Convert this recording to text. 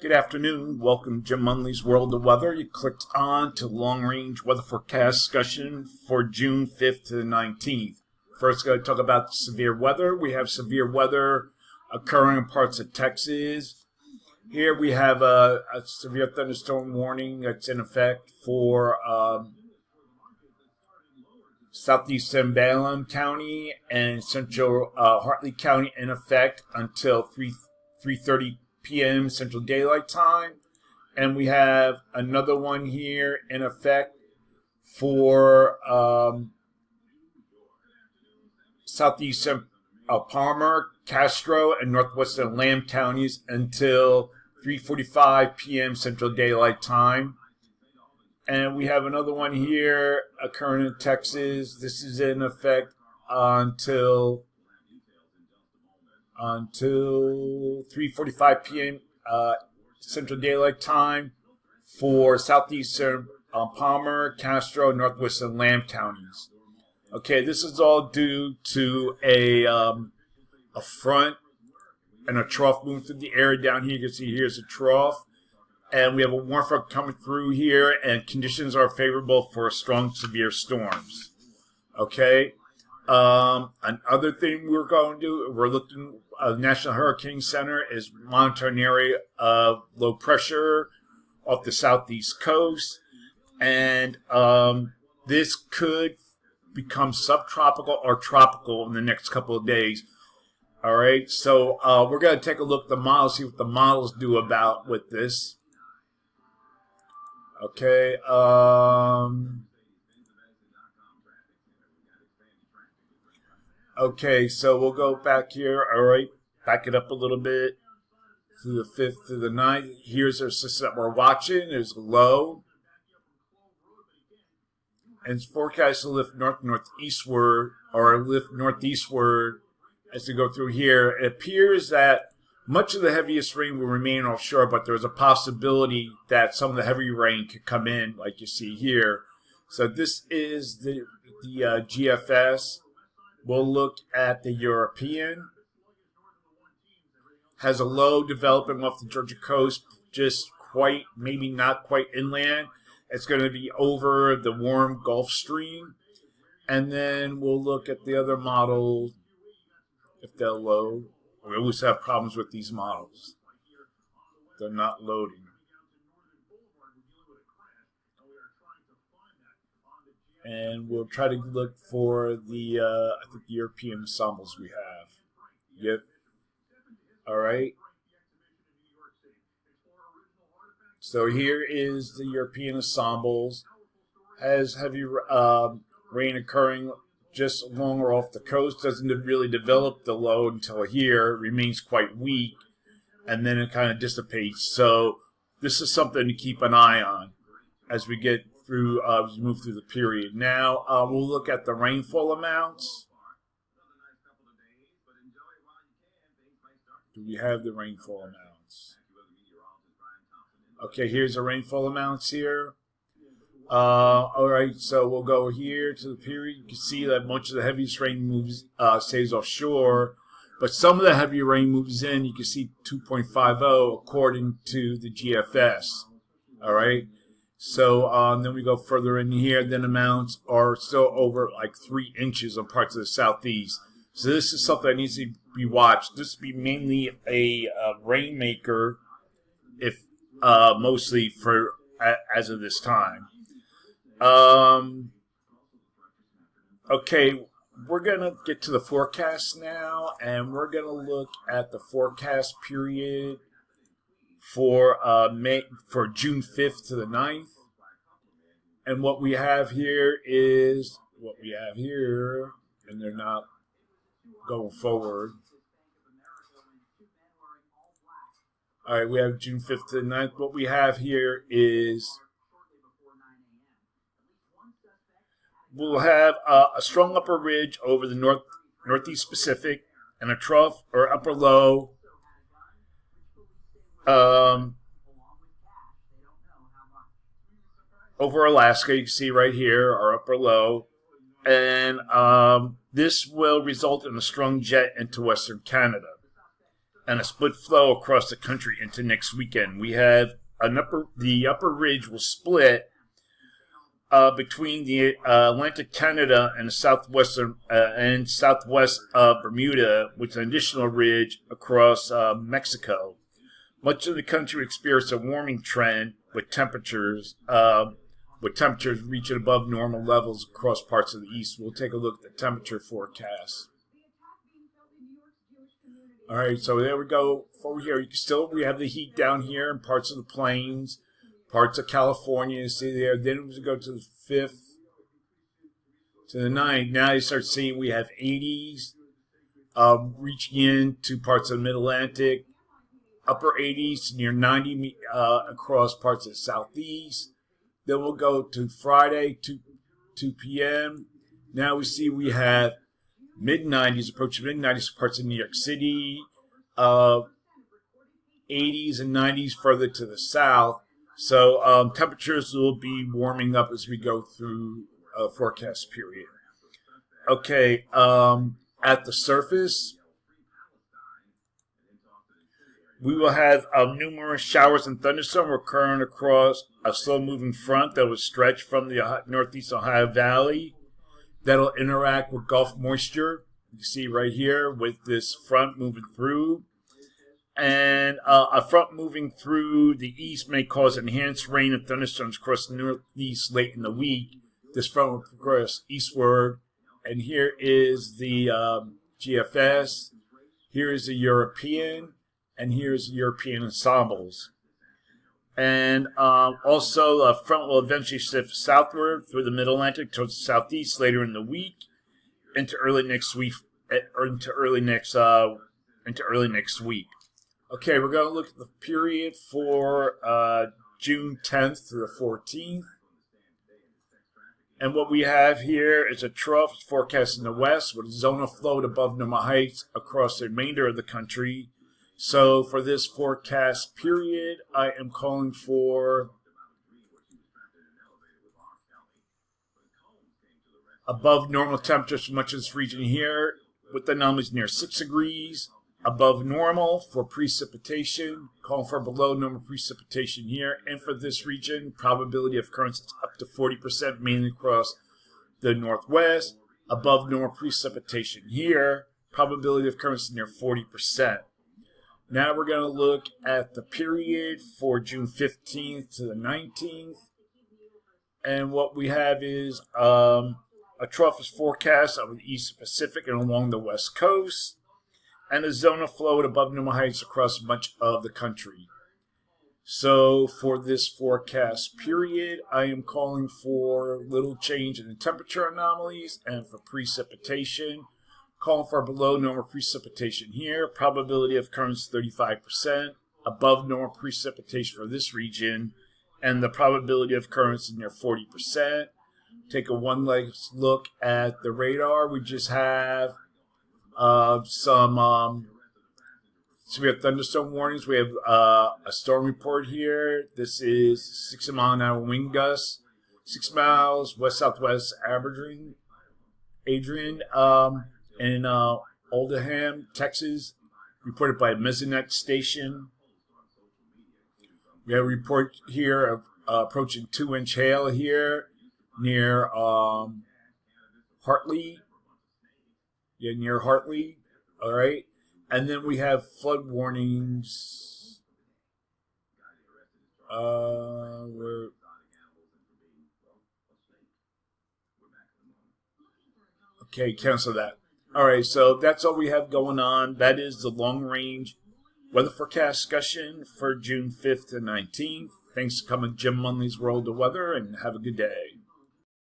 Good afternoon. Welcome to Jim Munley's World of Weather. You clicked on to long-range weather forecast discussion for June 5th to the 19th. First, going to talk about severe weather. We have severe weather occurring in parts of Texas. Here we have a severe thunderstorm warning that's in effect for southeastern Balaam County and central Hartley County in effect until 3:30 p.m. Central Daylight Time. And we have another one here in effect for southeastern Palmer, Castro, and northwestern Lamb counties until 3:45 p.m. Central Daylight Time. And we have another one here occurring in Texas. This is in effect until 3:45 p.m. Central Daylight Time for southeastern Palmer, Castro, northwestern Lamb counties. Okay, this is all due to a front and a trough moving through the area down here. You can see here's a trough, and we have a warm front coming through here, and conditions are favorable for strong, severe storms. Okay. Another thing we're going to do, we're looking, the National Hurricane Center is monitoring an area of low pressure off the southeast coast, and this could become subtropical or tropical in the next couple of days. All right, so we're going to take a look at the models, see what the models do about with this. Okay, okay, so we'll go back here. All right, back it up a little bit to the 5th to the 9th. Here's our system that we're watching. There's low. And it's forecast to lift northeastward or lift northeastward as we go through here. It appears that much of the heaviest rain will remain offshore, but there's a possibility that some of the heavy rain could come in, like you see here. So this is the GFS. We'll look at the European. Has a low developing off the Georgia coast, just quite, maybe not quite inland. It's going to be over the warm Gulf Stream. And then we'll look at the other models, if they'll load. We always have problems with these models. They're not loading. And we'll try to look for the, I think, the European ensembles we have. Yep. All right. So here is the European ensembles. Has heavy rain occurring just along or off the coast. Doesn't really develop the low until here. Remains quite weak. And then it kind of dissipates. So this is something to keep an eye on as we get through, as we move through the period. Now, we'll look at the rainfall amounts. Do we have the rainfall amounts? Okay, here's the rainfall amounts here. All right, so we'll go here to the period. You can see that much of the heaviest rain moves stays offshore, but some of the heavy rain moves in. You can see 2.50 according to the GFS. All right, so then we go further in here. Then amounts are still over like 3 inches on parts of the southeast. So this is something that needs to be watched. This would be mainly a rainmaker, if mostly for as of this time. Okay, we're going to get to the forecast now, and we're going to look at the forecast period for June 5th to the 9th. And what we have here is what we have here, and they're not going forward. All right, we have June 5th to the 9th. What we have here is we'll have a strong upper ridge over the northeast Pacific and a trough or upper low over Alaska. You can see right here our upper low. And this will result in a strong jet into Western Canada and a split flow across the country into next weekend. We have the upper ridge will split between the Atlantic Canada and the southwestern and southwest of Bermuda, with an additional ridge across Mexico. Much of the country experienced a warming trend with temperatures reaching above normal levels across parts of the east. We'll take a look at the temperature forecast. All right, so there we go. Over here, we have the heat down here in parts of the plains, parts of California. You see there. Then we go to the 5th, to the 9th. Now you start seeing we have 80s reaching into parts of the Mid-Atlantic, upper 80s near 90 across parts of the southeast. Then we'll go to Friday, 2 p.m. Now we see we have mid-90s, approaching mid-90s parts of New York City, 80s and 90s further to the south. So temperatures will be warming up as we go through a forecast period. Okay, at the surface, we will have numerous showers and thunderstorms occurring across a slow-moving front that will stretch from the northeast Ohio Valley. That'll interact with Gulf moisture. You see right here with this front moving through. And a front moving through the east may cause enhanced rain and thunderstorms across the northeast late in the week. This front will progress eastward. And here is the GFS. Here is the European. And here's European ensembles. And also, a front will eventually shift southward through the Mid-Atlantic towards the southeast later in the week, into early next week. Into early next week. Okay, we're going to look at the period for June 10th through the 14th. And what we have here is a trough forecast in the west with a zone of flow above normal heights across the remainder of the country. So for this forecast period, I am calling for above normal temperatures for much of this region here, with the anomalies near 6 degrees. Above normal for precipitation, calling for below normal precipitation here. And for this region, probability of occurrence up to 40%, mainly across the northwest. Above normal precipitation here, probability of occurrence near 40%. Now we're going to look at the period for June 15th to the 19th. And what we have is a trough is forecast over the East Pacific and along the West Coast, and a zone of flow at above normal heights across much of the country. So for this forecast period, I am calling for little change in the temperature anomalies, and for precipitation, calling for below normal precipitation here, probability of occurrence 35%, above normal precipitation for this region, and the probability of occurrence near 40%. Take a one-last look at the radar. We just have so we have thunderstorm warnings. We have a storm report here. This is 60-mile-an-hour wind gusts, 6 miles west-southwest Adrian, in Oldham, Texas, reported by Mesonet Station. We have a report here of approaching 2-inch hail here near Hartley. Yeah, near Hartley. All right. And then we have flood warnings. Okay, cancel that. All right, so that's all we have going on. That is the long-range weather forecast discussion for June 5th to 19th. Thanks for coming to Jim Munley's World of Weather, and have a good day.